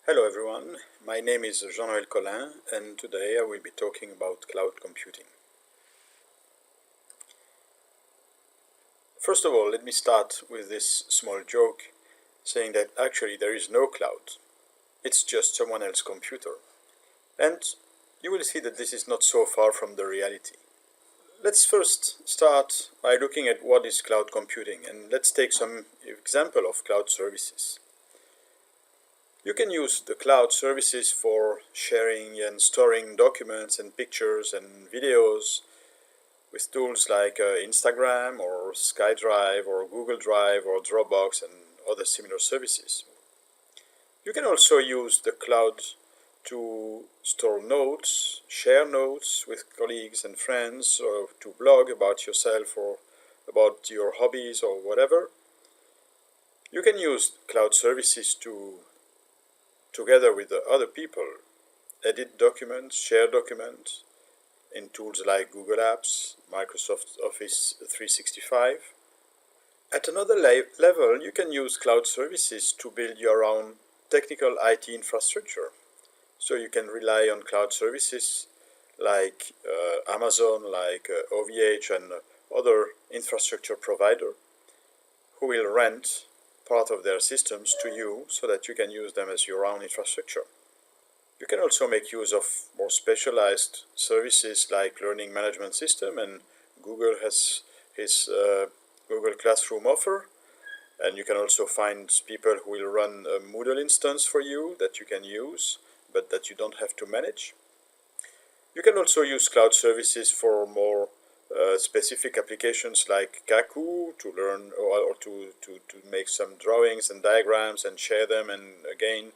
Hello everyone, my name is Jean-Noël Collin and today I will be talking about cloud computing. First of all, let me start with this small joke saying that actually there is no cloud. It's just someone else's computer. And you will see that this is not so far from the reality. Let's first start by looking at what is cloud computing, and let's take some example of cloud services. You can use the cloud services for sharing and storing documents and pictures and videos with tools like Instagram or SkyDrive or Google Drive or Dropbox and other similar services. You can also use the cloud to store notes, share notes with colleagues and friends, or to blog about yourself or about your hobbies or whatever. You can use cloud services to, together with the other people, edit documents, share documents in tools like Google Apps, Microsoft Office 365. At another level, you can use cloud services to build your own technical IT infrastructure. So you can rely on cloud services like Amazon, like OVH and other infrastructure provider who will rent part of their systems to you so that you can use them as your own infrastructure. You can also make use of more specialized services like Learning Management System, and Google has his Google Classroom offer. And you can also find people who will run a Moodle instance for you that you can use, but that you don't have to manage. You can also use cloud services for more specific applications like Kaku to learn or to make some drawings and diagrams and share them and again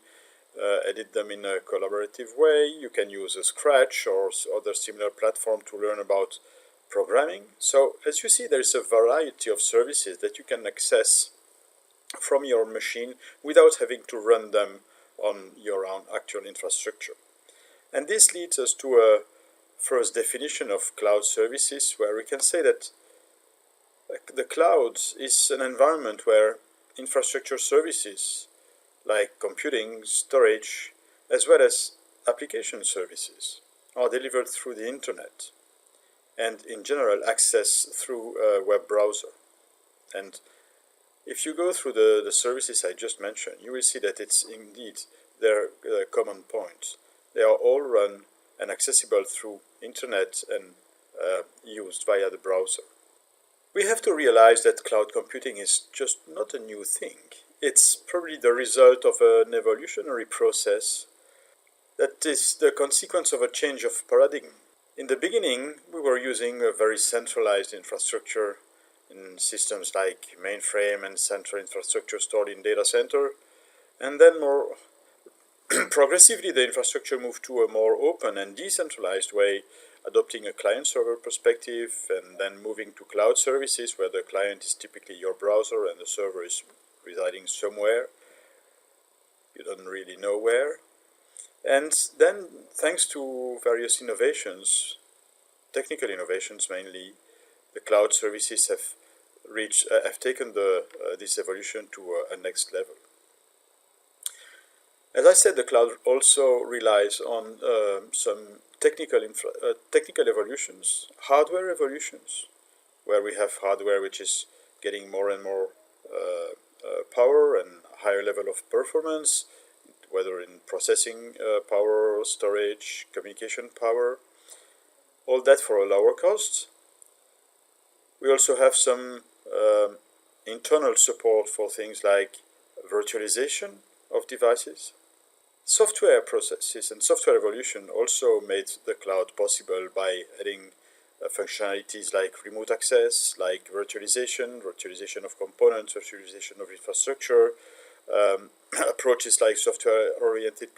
edit them in a collaborative way. You can use a Scratch or other similar platform to learn about programming. So as you see, there's a variety of services that you can access from your machine without having to run them on your own actual infrastructure. And this leads us to a first definition of cloud services, where we can say that the cloud is an environment where infrastructure services like computing, storage, as well as application services are delivered through the internet and in general access through a web browser. And if you go through the services I just mentioned, you will see that it's indeed their common point. They are all run and accessible through internet and used via the browser. We have to realize that cloud computing is just not a new thing. It's probably the result of an evolutionary process that is the consequence of a change of paradigm. In the beginning, we were using a very centralized infrastructure in systems like mainframe and central infrastructure stored in data center, and then more progressively the infrastructure moved to a more open and decentralized way, adopting a client-server perspective and then moving to cloud services where the client is typically your browser and the server is residing somewhere. You don't really know where. And then, thanks to various innovations, technical innovations mainly, the cloud services have taken this evolution to a next level. As I said, the cloud also relies on some technical evolutions, hardware evolutions, where we have hardware which is getting more and more power and higher level of performance, whether in processing power, storage, communication power, all that for a lower cost. We also have some internal support for things like virtualization of devices. Software processes and software evolution also made the cloud possible by adding functionalities like remote access, like virtualization of components, virtualization of infrastructure, approaches like software-oriented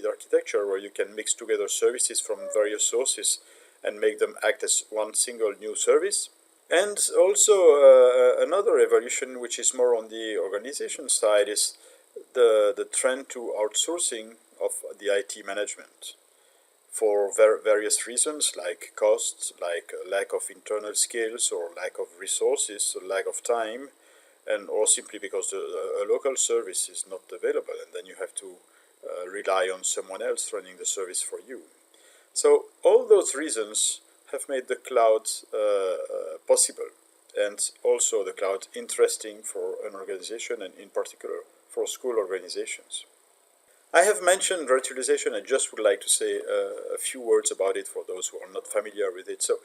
architecture, where you can mix together services from various sources and make them act as one single new service. And also another evolution, which is more on the organization side, is the trend to outsourcing of the IT management for various reasons, like costs, like lack of internal skills or lack of resources or lack of time. and or simply because a local service is not available, and then you have to rely on someone else running the service for you. So all those reasons have made the cloud possible, and also the cloud interesting for an organization, and in particular for school organizations. I have mentioned virtualization. I just would like to say a few words about it for those who are not familiar with it. So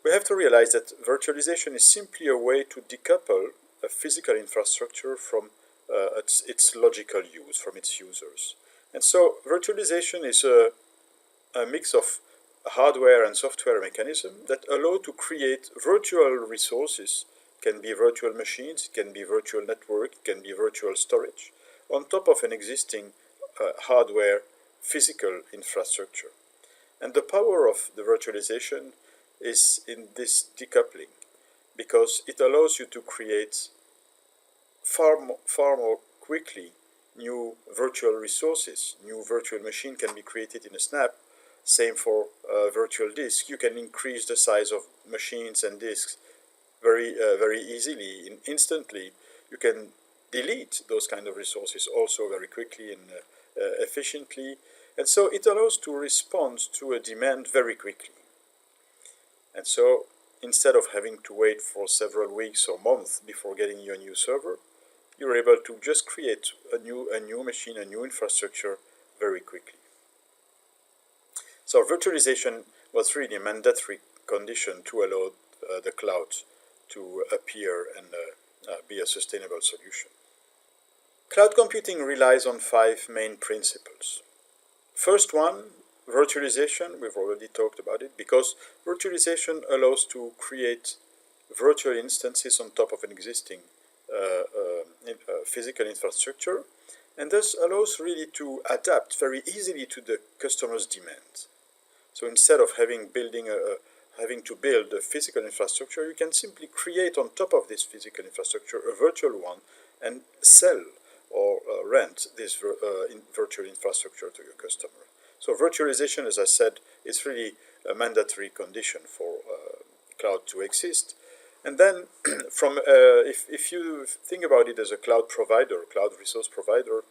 we have to realize that virtualization is simply a way to decouple a physical infrastructure from its logical use, from its users. And so virtualization is a mix of hardware and software mechanism that allow to create virtual resources. It can be virtual machines, it can be virtual network, it can be virtual storage, on top of an existing hardware physical infrastructure. And the power of the virtualization is in this decoupling, because it allows you to create far more quickly new virtual resources. New virtual machine can be created in a snap. Same for virtual disk. You can increase the size of machines and disks very easily, instantly. You can delete those kind of resources also very quickly and efficiently. And so it allows to respond to a demand very quickly. And so instead of having to wait for several weeks or months before getting your new server, you're able to just create a new machine, a new infrastructure very quickly. So virtualization was really a mandatory condition to allow the cloud to appear and be a sustainable solution. Cloud computing relies on 5 main principles. First one, virtualization. We've already talked about it, because virtualization allows to create virtual instances on top of an existing physical infrastructure, and thus allows really to adapt very easily to the customer's demand. So instead of having to build a physical infrastructure, you can simply create on top of this physical infrastructure a virtual one and sell or rent this virtual infrastructure to your customer. So virtualization, as I said, is really a mandatory condition for cloud to exist. And then if you think about it as a cloud provider, cloud resource provider,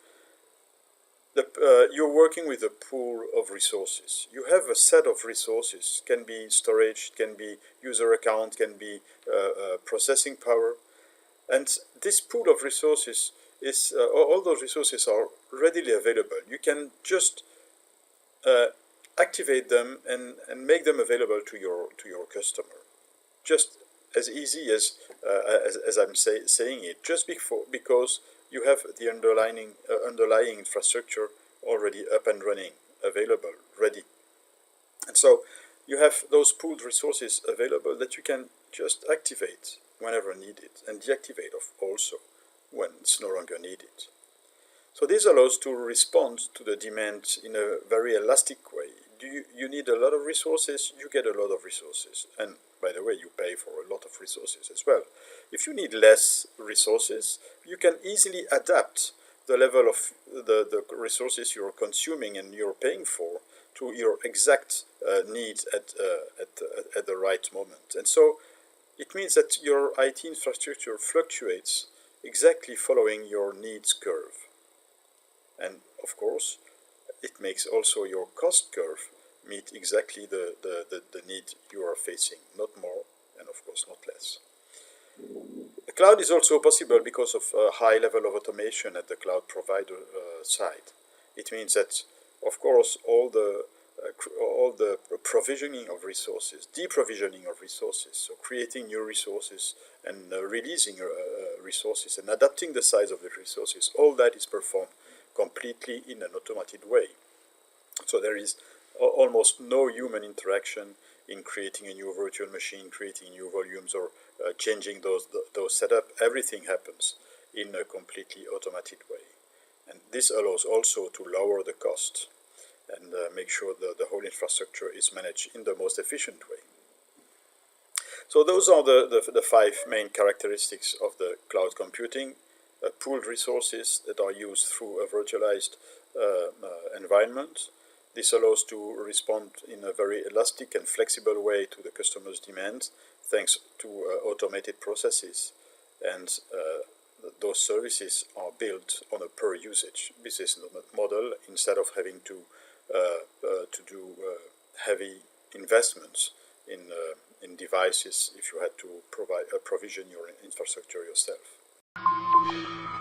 you're working with a pool of resources. You have a set of resources. Can be storage, can be user account, can be processing power. And this pool of resources is, all those resources are readily available. You can just activate them and make them available to your customer. Just as easy as I'm saying it, just because you have the underlying infrastructure already up and running, available, ready. And so you have those pooled resources available that you can just activate whenever needed, and deactivate also when it's no longer needed. So this allows to respond to the demand in a very elastic way. You need a lot of resources, you get a lot of resources. And by the way, you pay for a lot of resources as well. If you need less resources, you can easily adapt the level of the resources you're consuming and you're paying for to your exact needs at the right moment. And so it means that your IT infrastructure fluctuates exactly following your needs curve. And of course, it makes also your cost curve meet exactly the need you are facing, not more, and of course not less. The cloud is also possible because of a high level of automation at the cloud provider side. It means that, of course, all the provisioning of resources, deprovisioning of resources, so creating new resources and releasing resources and adapting the size of the resources, all that is performed completely in an automated way. So there is almost no human interaction in creating a new virtual machine, creating new volumes, or changing those setup. Everything happens in a completely automated way. And this allows also to lower the cost and make sure that the whole infrastructure is managed in the most efficient way. So those are the 5 main characteristics of the cloud computing. Pooled resources that are used through a virtualized environment. This allows to respond in a very elastic and flexible way to the customer's demands, thanks to automated processes and those services are built on a per usage business model instead of having to do heavy investments in devices if you had to provision your infrastructure yourself.